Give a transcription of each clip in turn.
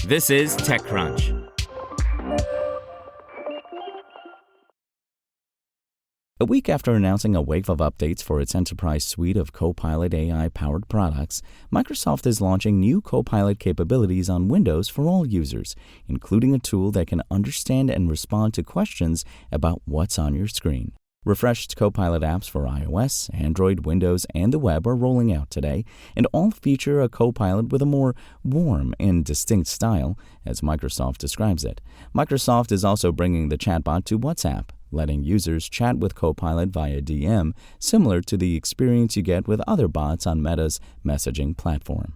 This is TechCrunch. A week after announcing a wave of updates for its enterprise suite of Copilot AI-powered products, Microsoft is launching new Copilot capabilities on Windows for all users, including a tool that can understand and respond to questions about what's on your screen. Refreshed Copilot apps for iOS, Android, Windows, and the web are rolling out today, and all feature a Copilot with a more warm and distinct style, as Microsoft describes it. Microsoft is also bringing the chatbot to WhatsApp, letting users chat with Copilot via DM, similar to the experience you get with other bots on Meta's messaging platform.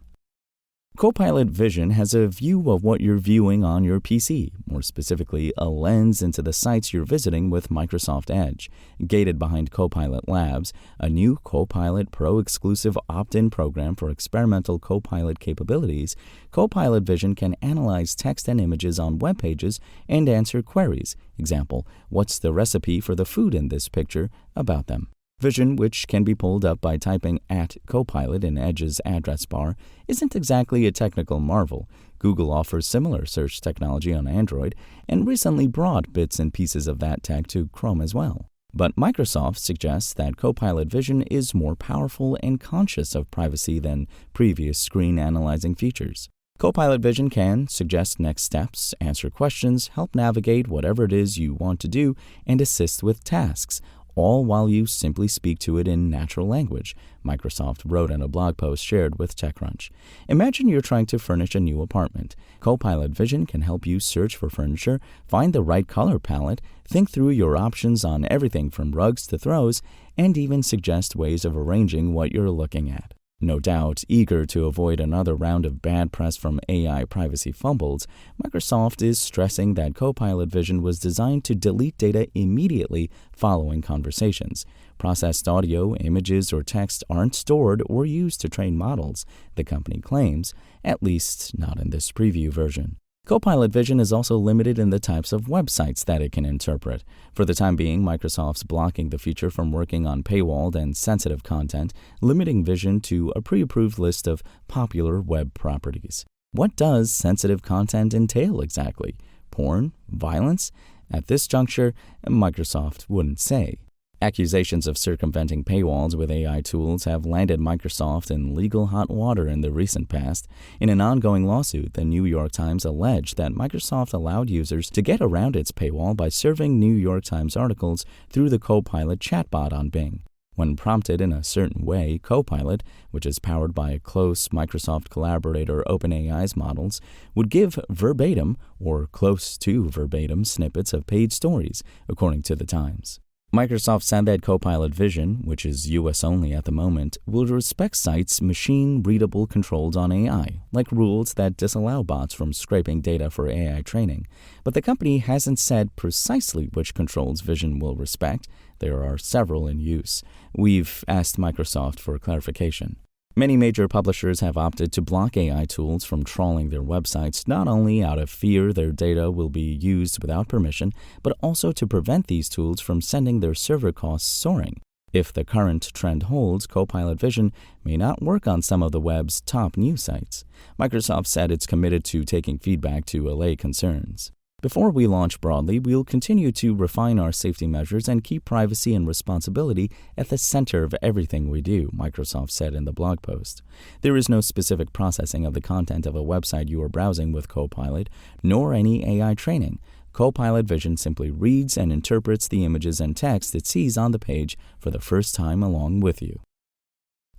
Copilot Vision has a view of what you're viewing on your PC, more specifically, a lens into the sites you're visiting with Microsoft Edge. Gated behind Copilot Labs, a new Copilot Pro exclusive opt-in program for experimental Copilot capabilities, Copilot Vision can analyze text and images on web pages and answer queries. Example, what's the recipe for the food in this picture about them? Vision, which can be pulled up by typing @Copilot in Edge's address bar, isn't exactly a technical marvel. Google offers similar search technology on Android and recently brought bits and pieces of that tech to Chrome as well. But Microsoft suggests that Copilot Vision is more powerful and conscious of privacy than previous screen-analyzing features. Copilot Vision can suggest next steps, answer questions, help navigate whatever it is you want to do, and assist with tasks, all while you simply speak to it in natural language, Microsoft wrote in a blog post shared with TechCrunch. Imagine you're trying to furnish a new apartment. Copilot Vision can help you search for furniture, find the right color palette, think through your options on everything from rugs to throws, and even suggest ways of arranging what you're looking at. No doubt, eager to avoid another round of bad press from AI privacy fumbles, Microsoft is stressing that Copilot Vision was designed to delete data immediately following conversations. Processed audio, images, or text aren't stored or used to train models, the company claims, at least not in this preview version. Copilot Vision is also limited in the types of websites that it can interpret. For the time being, Microsoft's blocking the feature from working on paywalled and sensitive content, limiting Vision to a pre-approved list of popular web properties. What does sensitive content entail exactly? Porn? Violence? At this juncture, Microsoft wouldn't say. Accusations of circumventing paywalls with AI tools have landed Microsoft in legal hot water in the recent past. In an ongoing lawsuit, the New York Times alleged that Microsoft allowed users to get around its paywall by serving New York Times articles through the Copilot chatbot on Bing. When prompted in a certain way, Copilot, which is powered by a close Microsoft collaborator OpenAI's models, would give verbatim or close to verbatim snippets of paid stories, according to the Times. Microsoft said that Copilot Vision, which is US only at the moment, will respect sites' machine-readable controls on AI, like rules that disallow bots from scraping data for AI training. But the company hasn't said precisely which controls Vision will respect. There are several in use. We've asked Microsoft for clarification. Many major publishers have opted to block AI tools from trawling their websites, not only out of fear their data will be used without permission, but also to prevent these tools from sending their server costs soaring. If the current trend holds, Copilot Vision may not work on some of the web's top news sites. Microsoft said it's committed to taking feedback to allay concerns. Before we launch broadly, we'll continue to refine our safety measures and keep privacy and responsibility at the center of everything we do, Microsoft said in the blog post. There is no specific processing of the content of a website you are browsing with Copilot, nor any AI training. Copilot Vision simply reads and interprets the images and text it sees on the page for the first time along with you.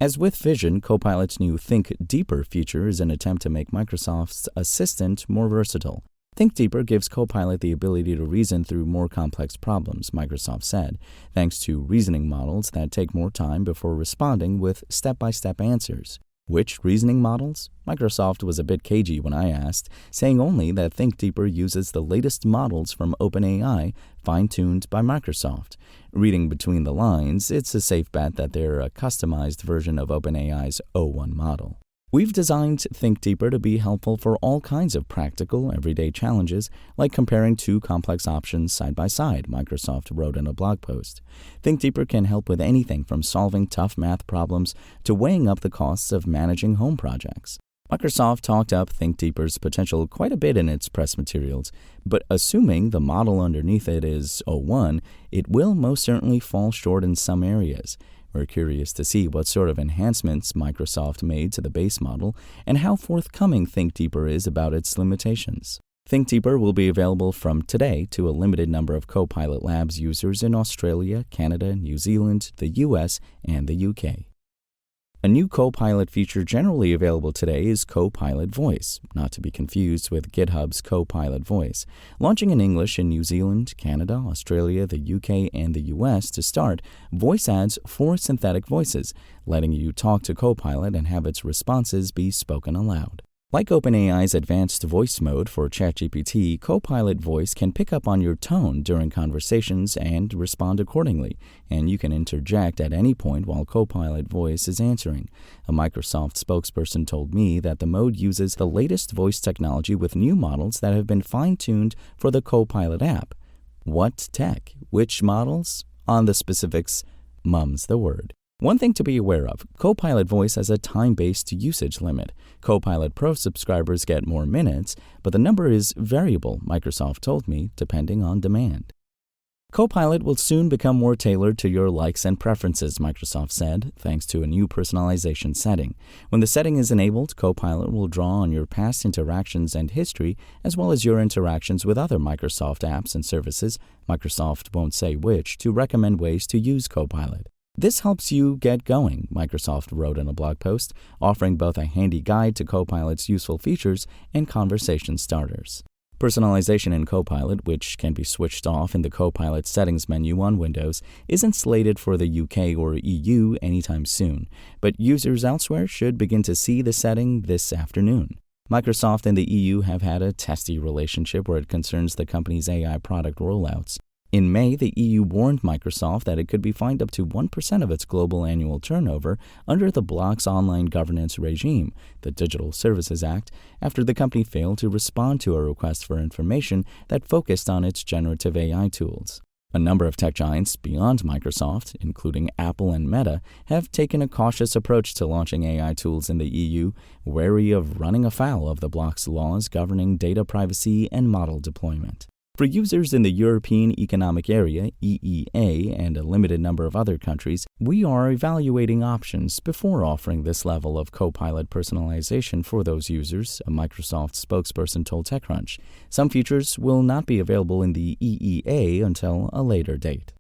As with Vision, Copilot's new Think Deeper feature is an attempt to make Microsoft's Assistant more versatile. Think Deeper gives Copilot the ability to reason through more complex problems, Microsoft said, thanks to reasoning models that take more time before responding with step-by-step answers. Which reasoning models? Microsoft was a bit cagey when I asked, saying only that Think Deeper uses the latest models from OpenAI, fine-tuned by Microsoft. Reading between the lines, it's a safe bet that they're a customized version of OpenAI's O1 model. We've designed Think Deeper to be helpful for all kinds of practical, everyday challenges, like comparing two complex options side by side, Microsoft wrote in a blog post. Think Deeper can help with anything from solving tough math problems to weighing up the costs of managing home projects. Microsoft talked up Think Deeper's potential quite a bit in its press materials, but assuming the model underneath it is o1, it will most certainly fall short in some areas. We're curious to see what sort of enhancements Microsoft made to the base model and how forthcoming Think Deeper is about its limitations. Think Deeper will be available from today to a limited number of Copilot Labs users in Australia, Canada, New Zealand, the US, and the UK. A new Copilot feature generally available today is Copilot Voice, not to be confused with GitHub's Copilot Voice. Launching in English in New Zealand, Canada, Australia, the UK, and the US to start, Voice adds 4 synthetic voices, letting you talk to Copilot and have its responses be spoken aloud. Like OpenAI's advanced voice mode for ChatGPT, Copilot Voice can pick up on your tone during conversations and respond accordingly, and you can interject at any point while Copilot Voice is answering. A Microsoft spokesperson told me that the mode uses the latest voice technology with new models that have been fine-tuned for the Copilot app. What tech? Which models? On the specifics, mum's the word. One thing to be aware of, Copilot Voice has a time-based usage limit. Copilot Pro subscribers get more minutes, but the number is variable, Microsoft told me, depending on demand. Copilot will soon become more tailored to your likes and preferences, Microsoft said, thanks to a new personalization setting. When the setting is enabled, Copilot will draw on your past interactions and history, as well as your interactions with other Microsoft apps and services, Microsoft won't say which, to recommend ways to use Copilot. This helps you get going, Microsoft wrote in a blog post, offering both a handy guide to Copilot's useful features and conversation starters. Personalization in Copilot, which can be switched off in the Copilot settings menu on Windows, isn't slated for the UK or EU anytime soon, but users elsewhere should begin to see the setting this afternoon. Microsoft and the EU have had a testy relationship where it concerns the company's AI product rollouts. In May, the EU warned Microsoft that it could be fined up to 1% of its global annual turnover under the bloc's online governance regime, the Digital Services Act, after the company failed to respond to a request for information that focused on its generative AI tools. A number of tech giants beyond Microsoft, including Apple and Meta, have taken a cautious approach to launching AI tools in the EU, wary of running afoul of the bloc's laws governing data privacy and model deployment. For users in the European Economic Area, EEA, and a limited number of other countries, we are evaluating options before offering this level of Copilot personalization for those users, a Microsoft spokesperson told TechCrunch. Some features will not be available in the EEA until a later date.